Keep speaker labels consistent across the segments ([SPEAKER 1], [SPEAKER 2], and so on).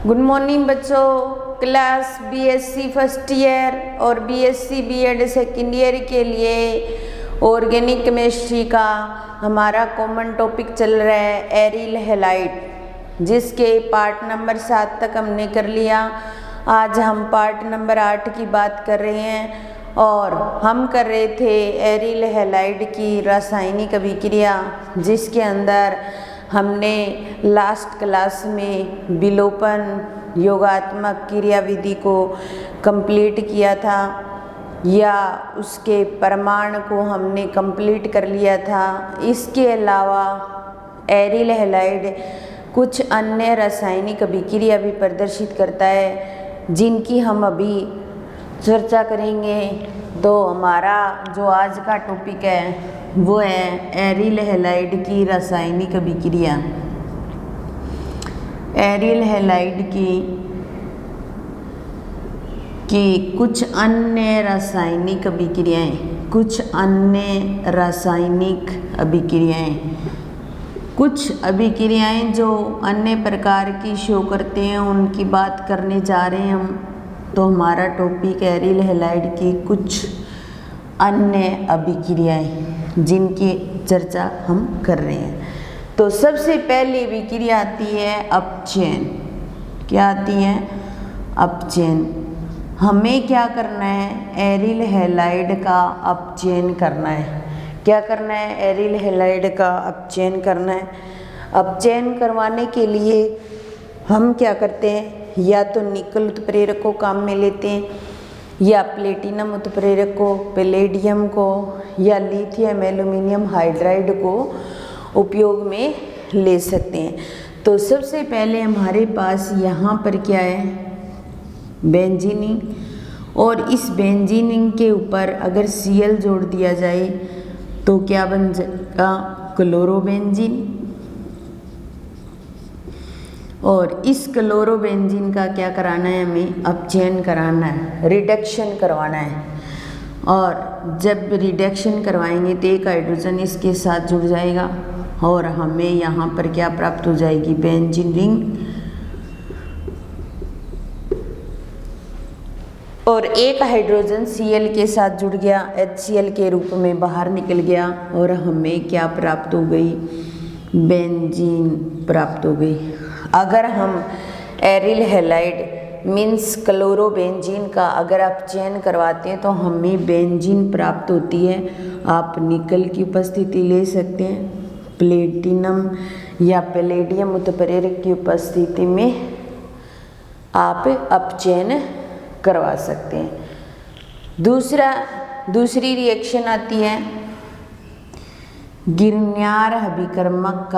[SPEAKER 1] Good morning बच्चों। Class BSc first year और BSc BEd second year के लिए ऑर्गेनिक केमिस्ट्री का हमारा कॉमन टॉपिक चल रहा है एरिल हैलाइड, जिसके पार्ट नंबर 7 तक हमने कर लिया। आज हम पार्ट नंबर 8 की बात कर रहे हैं और हम कर रहे थे एरिल हैलाइड की रासायनिक अभिक्रिया, जिसके अंदर हमने लास्ट क्लास में विलोपन योगात्मक क्रियाविधि को कंप्लीट किया था, या उसके प्रमाण को हमने कंप्लीट कर लिया था। इसके अलावा एरिल हैलाइड कुछ अन्य रासायनिक अभिक्रिया भी प्रदर्शित करता है, जिनकी हम अभी चर्चा करेंगे। तो हमारा जो आज का टॉपिक है वो है एरिल हैलाइड की रासायनिक अभिक्रिया। एरिल हैलाइड की कुछ अन्य रासायनिक अभिक्रियाएं, कुछ अभिक्रियाएं जो अन्य प्रकार की शो करते हैं, उनकी बात करने जा रहे हैं हम। तो हमारा टॉपिक एरिल हैलाइड की कुछ अन्य अभिक्रियाएं, जिनकी चर्चा हम कर रहे हैं। तो सबसे पहली अभिक्रिया आती है अपचयन। क्या आती है? अपचयन। हमें क्या करना है? एरिल हैलाइड का अपचयन करना है। क्या करना है? एरिल हैलाइड का अपचयन करना है। अपचयन करवाने के लिए हम क्या करते हैं? या तो निकल उत्प्रेरक को काम में लेते हैं, या प्लेटिनम उत्प्रेरक को, पैलेडियम को, या लिथियम एल्यूमिनियम हाइड्राइड को उपयोग में ले सकते हैं। तो सबसे पहले हमारे पास यहाँ पर क्या है? बेंजीनिंग। और इस बेंजीनिंग के ऊपर अगर Cl जोड़ दिया जाए तो क्या बन जाएगा? क्लोरोबेंजीन। और इस क्लोरोबेंजीन का क्या कराना है? हमें अपचयन कराना है, रिडक्शन करवाना है। और जब रिडक्शन करवाएंगे तो एक हाइड्रोजन इसके साथ जुड़ जाएगा और हमें यहाँ पर क्या प्राप्त हो जाएगी? Benzene ring. और एक हाइड्रोजन Cl के साथ जुड़ गया, HCl के रूप में बाहर निकल गया, और हमें क्या प्राप्त हो गई? बेंजीन प्राप्त हो गई। अगर हम एरिल हैलाइड मीन्स क्लोरोबेंजीन का अगर आप चयन करवाते हैं तो हमें बेंजीन प्राप्त होती है। आप निकल की उपस्थिति ले सकते हैं, प्लेटिनम या पैलेडियम उत्प्रेरक की उपस्थिति में आप अपचयन करवा सकते हैं। दूसरी रिएक्शन आती है गिरन्यार अभिकर्मक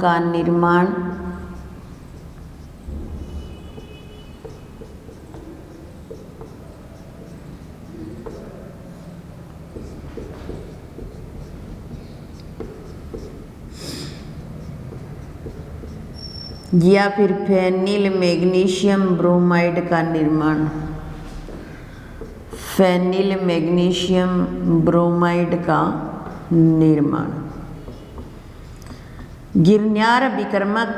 [SPEAKER 1] का निर्माण। या फिर फेनिल मैग्नीशियम ब्रोमाइड का निर्माण। फेनिल मैग्नीशियम ब्रोमाइड का निर्माण। गिरन्यार अभिकर्मक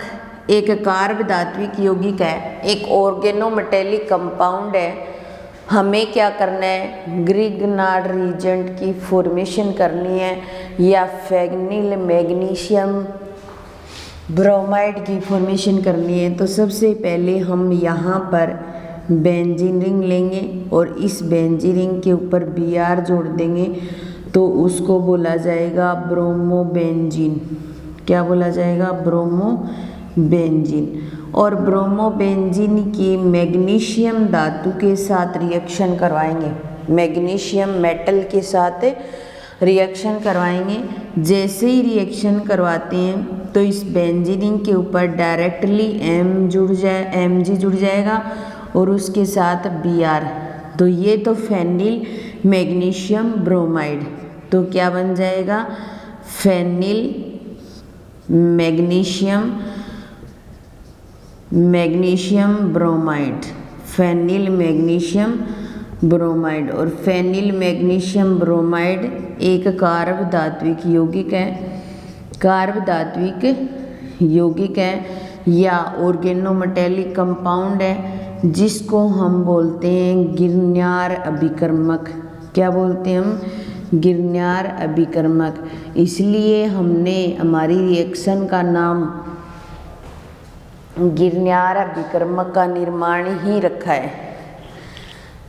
[SPEAKER 1] एक कार्ब धात्विक यौगिक है, एक ऑर्गेनोमेटेलिक कंपाउंड है। हमें क्या करना है? ग्रिग्नार्ड रीजेंट की फॉर्मेशन करनी है, या फेनिल मैग्नीशियम ब्रोमाइड की फॉर्मेशन करनी है। तो सबसे पहले हम यहाँ पर बेंजीन रिंग लेंगे और इस बेंजीन रिंग के ऊपर Br जोड़ देंगे, तो उसको बोला जाएगा ब्रोमोबेंजीन। क्या बोला जाएगा? ब्रोमोबेंजीन। और ब्रोमोबेंजीन की मैग्नीशियम धातु के साथ रिएक्शन करवाएंगे, मैग्नीशियम मेटल के साथ रिएक्शन करवाएंगे। जैसे ही रिएक्शन करवाते हैं तो इस बेंजीन के ऊपर डायरेक्टली Mg जुड़ जाएगा और उसके साथ Br। तो ये तो फेनिल मैग्नीशियम ब्रोमाइड। तो क्या बन जाएगा? Phenyl magnesium bromide. Phenyl magnesium bromide. और फेनिल मैग्नीशियम ब्रोमाइड एक कार्ब धात्विक यौगिक है। कार्बधात्विक यौगिक है या ऑर्गेनोमेटेलिक कंपाउंड है जिसको हम बोलते हैं गिरन्यार अभिकर्मक। क्या बोलते हैं हम? गिरन्यार अभिकर्मक। इसलिए हमने हमारी रिएक्शन का नाम गिरन्यार अभिकर्मक का निर्माण ही रखा है।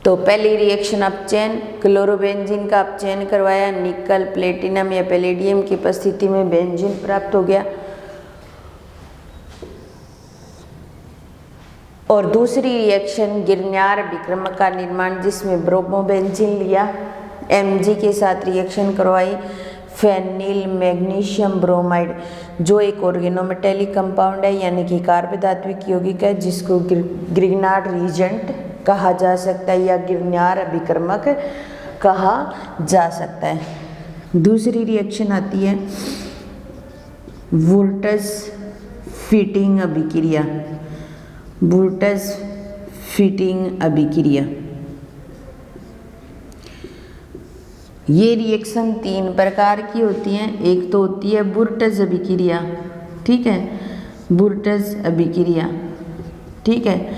[SPEAKER 1] तो पहली रिएक्शन अपचयन, क्लोरोबेंजीन का अपचयन करवाया, निकल, प्लेटिनम या पैलेडियम की उपस्थिति में बेंजीन प्राप्त हो गया। और दूसरी रिएक्शन गिरन्यार अभिकर्मक का निर्माण जिसमें ब्रोमोबेंजीन लिया, Mg के साथ रिएक्शन करवाई, फेनिल मैग्नीशियम ब्रोमाइड जो एक ऑर्गेनोमेटेलिक कंपाउंड है यानी कि कार्बधात्विक यौगिक है जिसको ग्रिग्नार्ड रिएजेंट कहा जा सकता है या गिरन्यार अभिकर्मक कहा जा सकता है। दूसरी रिएक्शन आती है वुर्ट्ज फिटिंग अभिक्रिया। वुर्ट्ज फिटिंग अभिक्रिया ये रिएक्शन 3 प्रकार की होती हैं। एक तो होती है वुर्ट्ज अभिक्रिया, ठीक है, वुर्ट्ज अभिक्रिया, ठीक है।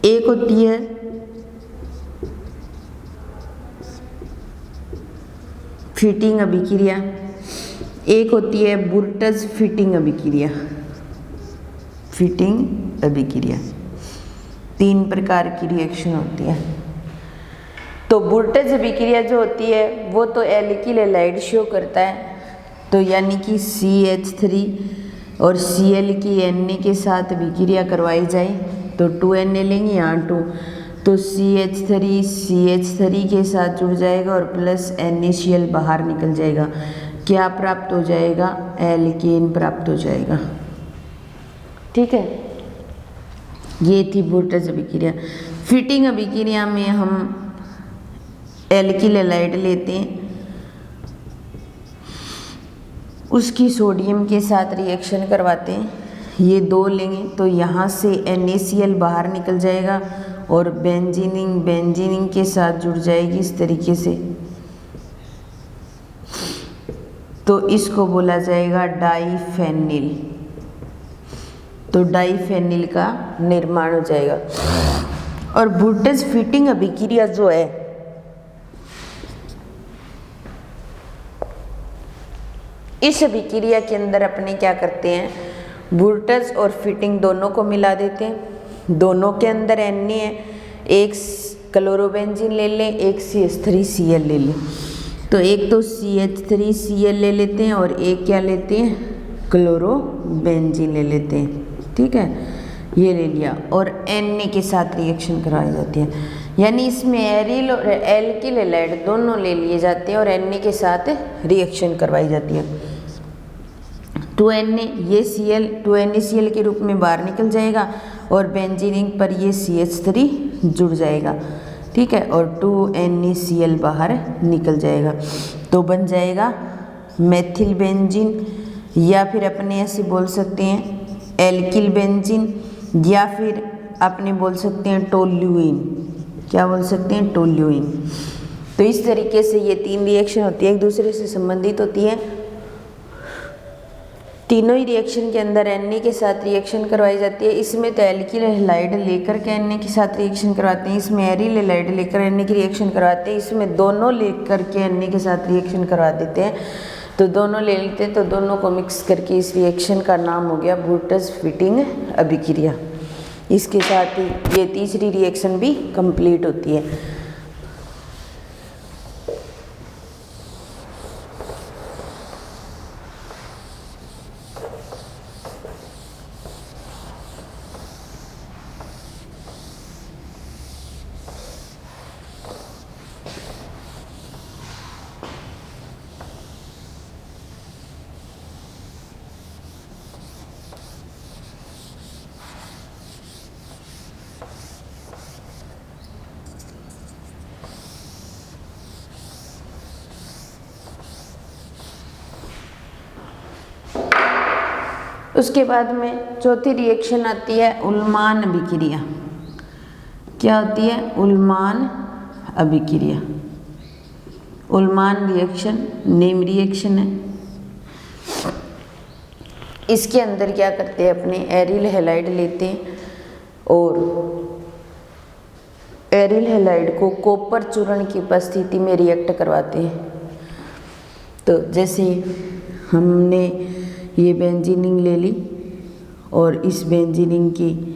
[SPEAKER 1] एक होती है फिटिंग अभिक्रिया, एक होती है वुर्ट्ज फिटिंग अभिक्रिया। फिटिंग अभिक्रिया 3 प्रकार की रिएक्शन होती है। तो वुर्ट्ज अभिक्रिया जो होती है वो तो एल्किल हैलाइड शो करता है, तो यानी कि CH3 और Cl की Na के साथ अभिक्रिया करवाई जाए तो 2Na लेंगे यहाँ 2, तो CH3 के साथ जुड़ जाएगा और प्लस NaCl बाहर निकल जाएगा। क्या प्राप्त हो जाएगा? एल्केन प्राप्त हो जाएगा, ठीक है। ये थी वुर्ट्ज अभिक्रिया। फिटिंग अभिक्रिया में हम एल्किल हैलाइड लेते हैं, उसकी सोडियम के साथ रिएक्शन करवाते हैं, ये 2 लेंगे तो यहाँ से NaCl बाहर निकल जाएगा और बेंजीनिंग के साथ जुड़ जाएगी इस तरीके से, तो इसको बोला जाएगा डाइफेनिल। तो डाइफेनिल का निर्माण हो जाएगा। और वुर्ट्ज फिटिंग अभिक्रिया जो है इस अभिक्रिया के अंदर अपने क्या करते हैं, वुर्ट्ज और फिटिंग दोनों को मिला देते हैं। दोनों के अंदर Na है, एक क्लोरोबेंजीन ले लें, एक CH3Cl ले लें। तो एक तो CH3Cl ले लेते हैं और एक क्या लेते हैं, क्लोरोबेंजीन ले लेते हैं, ठीक है, ये ले लिया। और Na के साथ रिएक्शन करवाई जाती है, यानी इसमें एरिल और एल्किल हैलाइड दोनों ले लिए जाते हैं और Na के साथ रिएक्शन करवाई जाती है। 2Na ये Cl 2NaCl के रूप में बाहर निकल जाएगा और बेंजीनिंग पर ये CH3 जुड़ जाएगा, ठीक है, और 2NaCl बाहर निकल जाएगा। तो बन जाएगा मेथिल बेंजीन, या फिर अपने ऐसे बोल सकते हैं एल्किल बेंजीन, या फिर अपने बोल सकते हैं टोल्यूइन। क्या बोल सकते हैं? टोल्यूइन। तो इस तरीके से ये 3 रिएक्शन होती है, एक दूसरे से संबंधित होती है। तीनों ही रिएक्शन के अंदर Na के साथ रिएक्शन करवाई जाती है। इसमें तो एल्किल हैलाइड लेकर के Na के साथ रिएक्शन करवाते हैं, इसमें एरिल हैलाइड लेकर Na की रिएक्शन करवाते हैं, इसमें दोनों लेकर के Na के साथ रिएक्शन करवा देते हैं। तो दोनों ले लेते हैं, तो दोनों को मिक्स करके इस रिएक्शन का नाम हो गया वुर्ट्ज फिटिंग अभिक्रिया। इसके साथ ही ये तीसरी रिएक्शन भी कंप्लीट होती है। उसके बाद में चौथी रिएक्शन आती है उल्मान अभिक्रिया। क्या होती है? उल्मान अभिक्रिया। उल्मान रिएक्शन नेम रिएक्शन है। इसके अंदर क्या करते हैं, अपने एरिल हैलाइड लेते हैं और एरिल हैलाइड को कॉपर चूर्ण की उपस्थिति में रिएक्ट करवाते हैं। तो जैसे हमने ये बेंजीनिंग ले ली और इस बेंजीनिंग की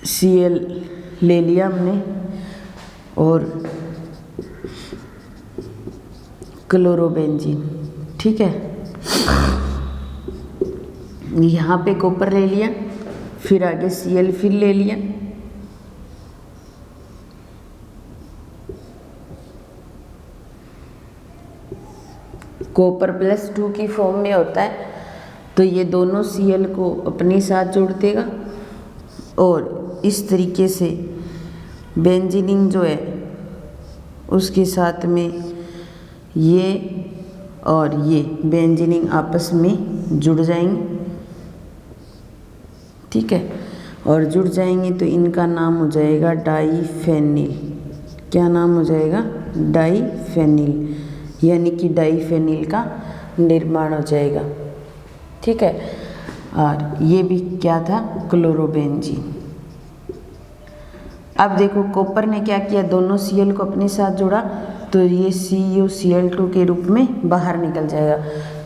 [SPEAKER 1] Cl ले लिया हमने और क्लोरोबेंजीन, ठीक है। यहाँ पे कॉपर ले लिया, फिर आगे Cl फिर ले लिया, कॉपर +2 की फॉर्म में होता है। तो ये दोनों Cl को अपने साथ जोड़ देगा और इस तरीके से बेंजीनिंग जो है उसके साथ में ये और ये बेंजीनिंग आपस में जुड़ जाएंगे, ठीक है। और जुड़ जाएंगे तो इनका नाम हो जाएगा डाईफेनिल। क्या नाम हो जाएगा, डाईफेनिल, यानी कि डाईफेनिल का निर्माण हो जाएगा, ठीक है। और ये भी क्या था, क्लोरोबेंजीन। अब देखो कॉपर ने क्या किया, दोनों Cl को अपने साथ जोड़ा तो ये CuCl2 के रूप में बाहर निकल जाएगा।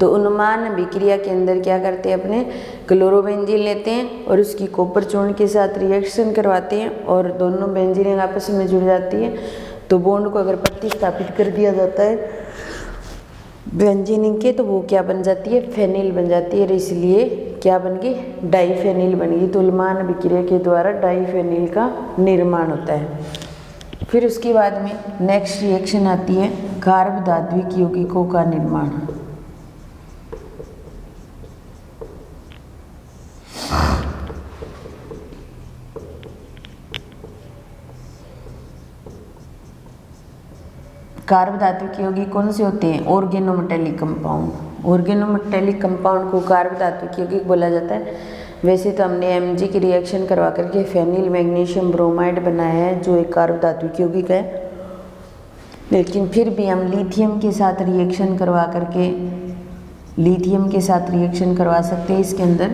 [SPEAKER 1] तो उन्मान अभिक्रिया के अंदर क्या करते हैं, अपने क्लोरोबेंजीन लेते हैं और उसकी कॉपर चूर्ण के साथ रिएक्शन करवाते हैं और दोनों बेंजीन आपस में जुड़ जाती है। तो बॉन्ड को अगर प्रतिस्थापित कर दिया जाता है बेंजीनिंग के, तो वो क्या बन जाती है, फेनिल बन जाती है। और इसलिए क्या बन गई, डाईफेनिल बन गई। तो उन्मान अभिक्रिया के द्वारा डाईफेनिल का निर्माण होता है। फिर उसके बाद में नेक्स्ट रिएक्शन आती है कार्ब धात्विक यौगिकों का निर्माण। कार्ब धात्विक यौगिक कौन से होते हैं, ऑर्गेनोमेटेलिक कंपाउंड। ऑर्गेनोमेटेलिक कंपाउंड को कार्ब धात्विक यौगिक बोला जाता है। वैसे तो हमने Mg की रिएक्शन करवा करके फेनिल मैग्नीशियम ब्रोमाइड बनाया है जो एक कार्ब धात्विक यौगिक है, लेकिन फिर भी हम लिथियम के साथ रिएक्शन करवा करके लिथियम के साथ रिएक्शन करवा सकते हैं। इसके अंदर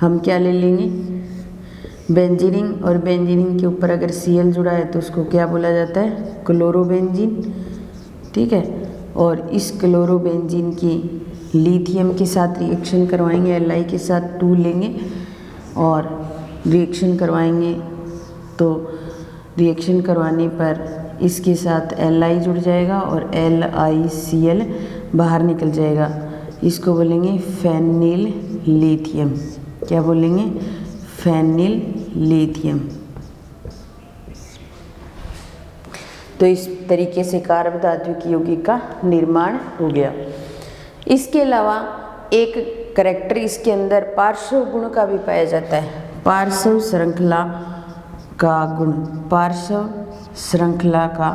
[SPEAKER 1] हम क्या ले लेंगे, बेंजीनिंग, और बेंजीनिंग के ऊपर अगर Cl जुड़ा है तो उसको क्या बोला जाता है, क्लोरोबेंजीन, ठीक है। और इस क्लोरोबेंजीन की लिथियम के साथ रिएक्शन करवाएंगे, Li के साथ 2 लेंगे और रिएक्शन करवाएंगे। तो रिएक्शन करवाने पर इसके साथ Li जुड़ जाएगा और LiCl बाहर निकल जाएगा। इसको बोलेंगे फेनिल लिथियम। क्या बोलेंगे, फेनिल लिथियम। तो इस तरीके से कार्ब धात्विक यौगिक का निर्माण हो गया। इसके अलावा एक करैक्टर इसके अंदर पार्श्व गुण का भी पाया जाता है, पार्श्व श्रृंखला का गुण। पार्श्व श्रृंखला का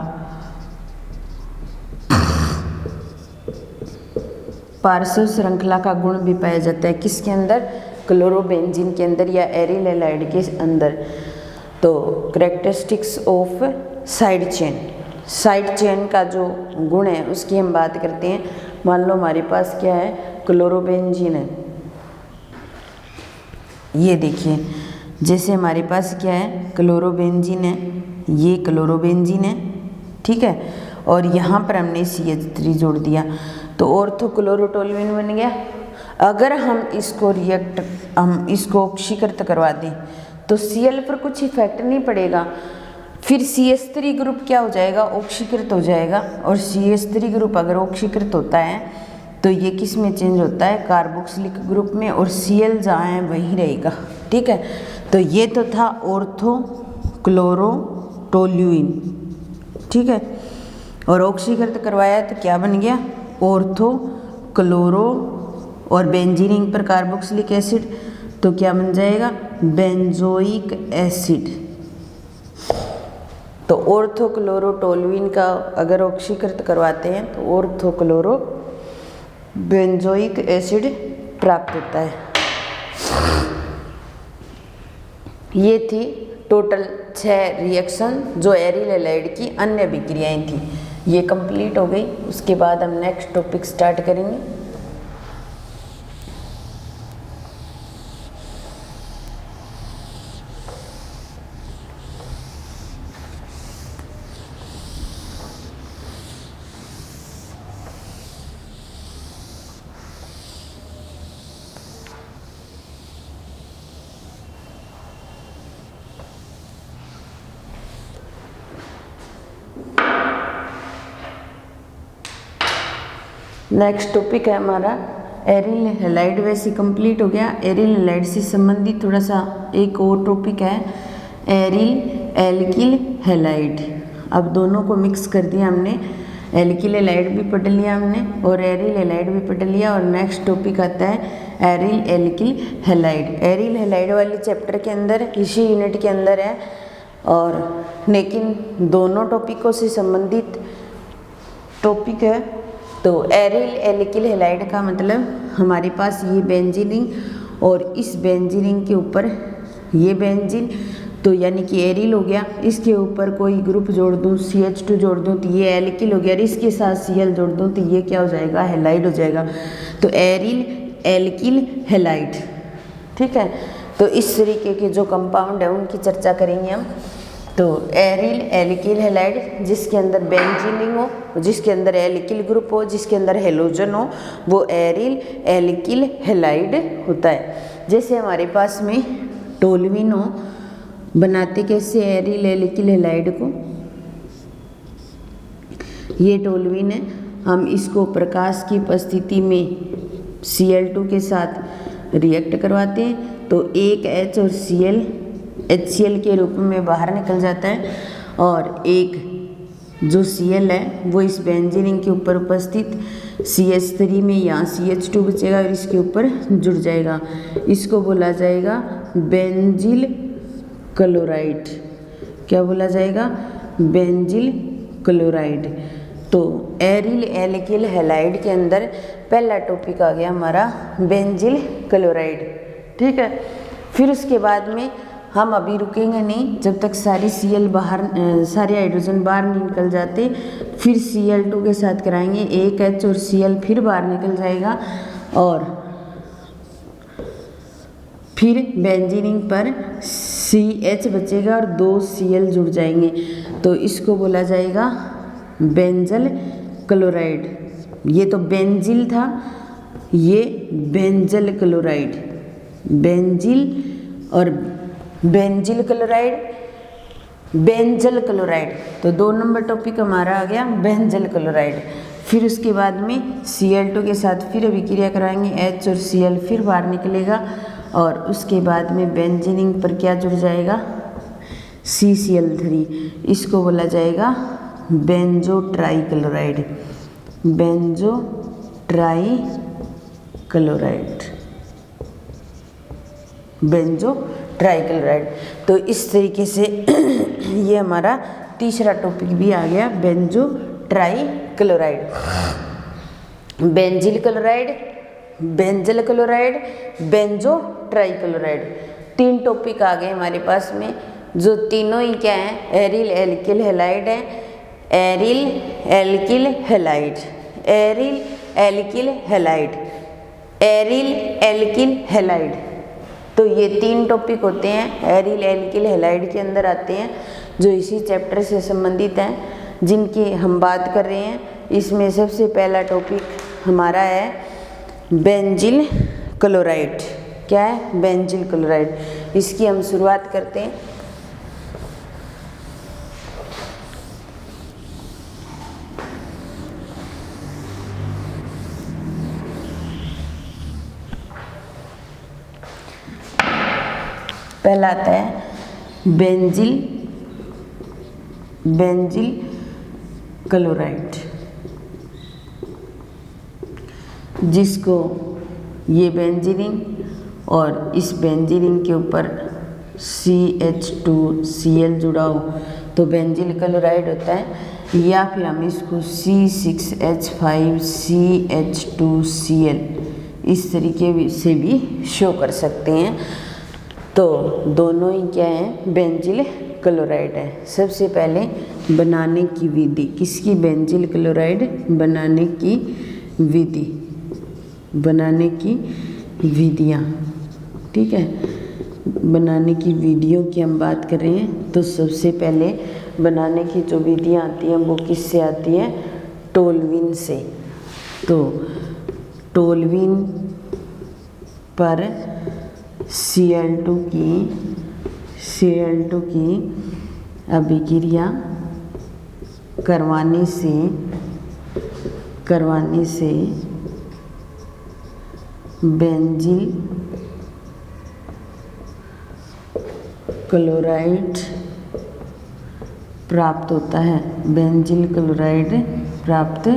[SPEAKER 1] पार्श्व श्रृंखला का गुण भी पाया जाता है किसके अंदर, क्लोरोबेंजीन के अंदर या एरिल हैलाइड के अंदर। तो characteristics of side chain, side chain का जो गुण है उसकी हम बात करते हैं। मान लो हमारे पास क्या है, क्लोरोबेंजीन है। ये देखिए जैसे हमारे पास क्या है, क्लोरोबेंजीन है, ये क्लोरोबेंजीन है, ठीक है। और यहाँ पर हमने CH3 जोड़ दिया तो ऑर्थोक्लोरोटोल्यूइन बन गया। अगर हम इसको ऑक्सीकृत करवा दें तो Cl पर कुछ इफेक्ट नहीं पड़ेगा, फिर CH3 ग्रुप क्या हो जाएगा, ऑक्सीकृत हो जाएगा। और CH3 ग्रुप अगर ऑक्सीकृत होता है तो ये किस में चेंज होता है, कार्बोक्सिलिक ग्रुप में, और Cl जहाँ है वहीं रहेगा, ठीक है। तो ये तो था ऑर्थोक्लोरोटोल्यूइन, ठीक है। और ऑक्सीकृत करवाया तो क्या बन गया, ऑर्थोक्लोरो, और बेंजीनिंग पर कार्बोक्सिलिक एसिड तो क्या बन जाएगा, बेंजोइक एसिड। तो ऑर्थोक्लोरोटोल्यूइन का अगर ऑक्सीकृत करवाते हैं तो ऑर्थोक्लोरो बेंजोइक एसिड प्राप्त होता है। ये थी टोटल 6 रिएक्शन जो एरिल हैलाइड की अन्य अभिक्रियाएं थी। ये कंप्लीट हो गई। उसके बाद हम नेक्स्ट टॉपिक स्टार्ट करेंगे। नेक्स्ट टॉपिक है हमारा एरिल हैलाइड। वैसे कंप्लीट हो गया। एरिल हैलाइड से संबंधित थोड़ा सा एक और टॉपिक है एरिल एल्किल हैलाइड। अब दोनों को मिक्स कर दिया हमने, एल्किल हैलाइड भी पढ़ लिया हमने और एरिल हैलाइड भी पढ़ लिया। और नेक्स्ट टॉपिक आता है aryl alkyl halide. Aryl halide वाले चैप्टर के अंदर इसी यूनिट के अंदर है, और लेकिन दोनों टॉपिकों से संबंधित टॉपिक है। तो एरिल एल्किल हैलाइड का मतलब हमारे पास ये बेंजीन रिंग और इस बेंजीन रिंग के ऊपर ये बेंजीन, तो यानी कि एरिल हो गया। इसके ऊपर कोई ग्रुप जोड़ दूँ, CH2 जोड़ दूँ तो ये एल्किल हो गया, और इसके साथ Cl जोड़ दूँ तो ये क्या हो जाएगा, हैलाइड हो जाएगा। तो एरिल एल्किल हैलाइड, ठीक है। तो इस तरीके के जो कंपाउंड है उनकी चर्चा करेंगे हम। तो एरिल एल्किल हैलाइड जिसके अंदर बेंजीन रिंग हो, जिसके अंदर एल्किल ग्रुप हो, जिसके अंदर हेलोजन हो, वो एरिल एल्किल हैलाइड होता है। जैसे हमारे पास में टोल्यूइन हो, बनाते कैसे एरिल एल्किल हैलाइड को, ये टोल्यूइन है। हम इसको प्रकाश की उपस्थिति में Cl2 के साथ रिएक्ट करवाते हैं तो एक H और Cl HCl के रूप में बाहर निकल जाता है, और एक जो Cl है वो इस बेंजीन रिंग के ऊपर उपस्थित CH3 में यहाँ CH2 बचेगा और इसके ऊपर जुड़ जाएगा। इसको बोला जाएगा बेंजिल क्लोराइड। क्या बोला जाएगा, बेंजिल क्लोराइड। तो एरिल एल्किल हैलाइड के अंदर पहला टॉपिक आ गया हमारा बेंजिल क्लोराइड, ठीक है। फिर उसके बाद में हम अभी रुकेंगे नहीं जब तक सारे Cl बाहर, सारे हाइड्रोजन बाहर नहीं निकल जाते। फिर Cl2 के साथ कराएंगे, एक H और Cl फिर बाहर निकल जाएगा, और फिर बेंजीन रिंग पर CH बचेगा और दो Cl जुड़ जाएंगे, तो इसको बोला जाएगा बेंजल क्लोराइड। ये तो बेंजिल था, ये बेंजल क्लोराइड। बेंजिल और बेंजिल क्लोराइड, बेंजल क्लोराइड। तो 2 नंबर टॉपिक हमारा आ गया बेंजल क्लोराइड। फिर उसके बाद में Cl2 के साथ फिर अभिक्रिया कराएंगे, H और Cl फिर बाहर निकलेगा, और उसके बाद में बेंजीन रिंग पर क्या जुड़ जाएगा, CCl3। इसको बोला जाएगा banjo try chloride. Banjo try chloride, banjo try chloride. तो इस तरीके से ये हमारा तीसरा टॉपिक भी आ गया benzo try chloride. Benzyl chloride, benzal chloride, banjo try chloride, 3 topic आ गए हमारे पास में, जो तीनों ही क्या है, एरिल एल्किल हैलाइड है। Aryl alkyl halide, aryl alkyl halide, aryl alkyl halide. तो ये 3 टॉपिक होते हैं एरिल एल्किल हैलाइड के अंदर आते हैं, जो इसी चैप्टर से संबंधित हैं, जिनकी हम बात कर रहे हैं। इसमें सबसे पहला टॉपिक हमारा है बेंजिल क्लोराइड। क्या है, बेंजिल क्लोराइड। इसकी हम शुरुआत करते हैं। पहला आता है बेंजिल, बेंजिल क्लोराइड, जिसको ये बेंजीन रिंग और इस बेंजीन रिंग के ऊपर CH2 Cl जुड़ा हो तो बेंजिल क्लोराइड होता है, या फिर हम इसको C6H5 CH2 Cl इस तरीके से भी शो कर सकते हैं। तो दोनों ही क्या है, बेंजिल क्लोराइड है। सबसे पहले बनाने की विधि, किसकी, बेंजिल क्लोराइड बनाने की विधि, बनाने की विधियाँ, ठीक है। बनाने की विधियों की हम बात कर रहे हैं तो सबसे पहले बनाने की जो विधियाँ आती हैं वो किससे आती हैं, टोल्यूइन से। तो टोल्यूइन पर Cl2 की अभिक्रिया करवाने से करवाने से बेंजील क्लोराइड प्राप्त होता है। बेंजील क्लोराइड प्राप्त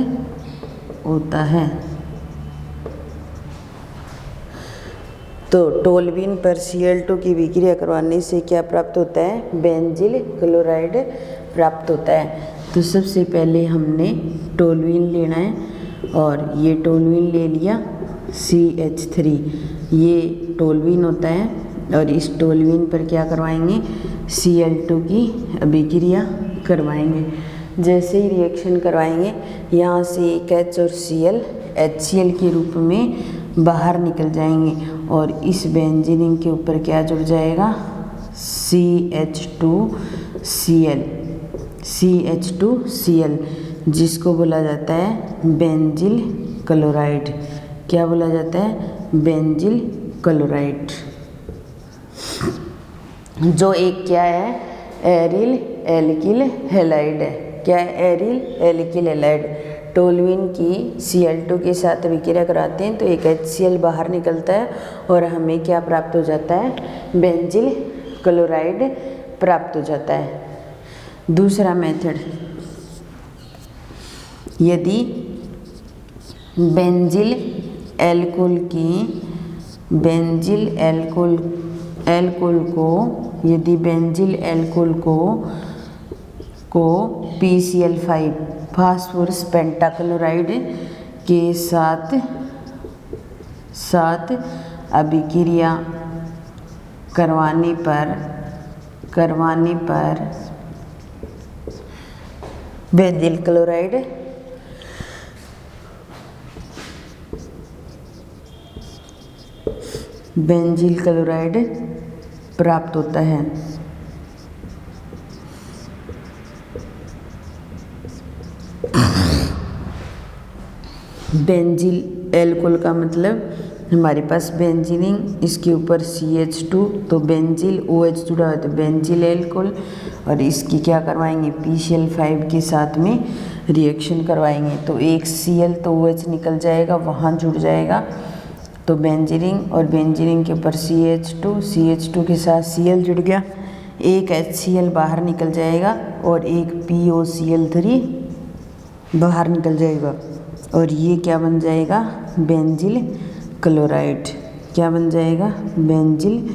[SPEAKER 1] होता है। तो टोल्यूइन पर Cl2 की विक्रिया करवाने से क्या प्राप्त होता है? बेंजील क्लोराइड प्राप्त होता है। तो सबसे पहले हमने टोल्यूइन लेना है और ये टोल्यूइन ले लिया CH3, ये टोल्यूइन होता है और इस टोल्यूइन पर क्या करवाएंगे? Cl2 की अभिक्रिया करवाएंगे। जैसे ही रिएक्शन करवाएंगे यहाँ से एक H और Cl HCl के रूप में बाहर निकल जाएंगे और इस बेंजीन के ऊपर क्या जुड़ जाएगा? CH2Cl, जिसको बोला जाता है बेंजील क्लोराइड। क्या बोला जाता है? बेंजील क्लोराइड, जो एक क्या है? एरिल एल्किल हैलाइड है। क्या है? Aryl alkyl halide. टोल्यूइन की Cl2 के साथ विक्रिया कराते हैं तो एक HCl बाहर निकलता है और हमें क्या प्राप्त हो जाता है? बेंजील क्लोराइड प्राप्त हो जाता है। दूसरा मेथड, यदि बेंजील एल्कोहल को PCl5 फास्फोरस पेंटाक्लोराइड के साथ अभिक्रिया करवाने पर बेंजील क्लोराइड प्राप्त होता है। बेंजील एल्कोहल का मतलब हमारे पास बेंजीनिंग, इसके ऊपर CH2, तो बेंजील OH जुड़ा है तो बेंजील एल्कोहल, और इसकी क्या करवाएंगे? PCl5 के साथ में रिएक्शन करवाएंगे तो एक Cl तो OH निकल जाएगा, वहाँ जुड़ जाएगा तो बेंजीनिंग, और बेंजीनिंग के ऊपर CH2 के साथ Cl जुड़ गया, एक HCl बाहर निकल जाएगा और एक POCl3 बाहर निकल जाएगा और ये क्या बन जाएगा? बेंजील क्लोराइड। क्या बन जाएगा? बेंजील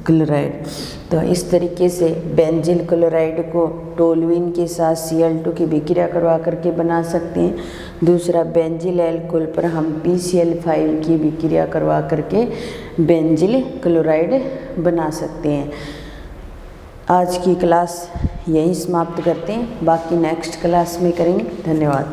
[SPEAKER 1] क्लोराइड। तो इस तरीके से बेंजील क्लोराइड को टोल्यूइन के साथ Cl2 की विक्रिया करवा करके बना सकते हैं। दूसरा, बेंजील एल्कोहल पर हम PCl5 की विक्रिया करवा करके बेंजील क्लोराइड बना सकते हैं। आज की क्लास यहीं समाप्त करते हैं, बाकी नेक्स्ट क्लास में करेंगे। धन्यवाद।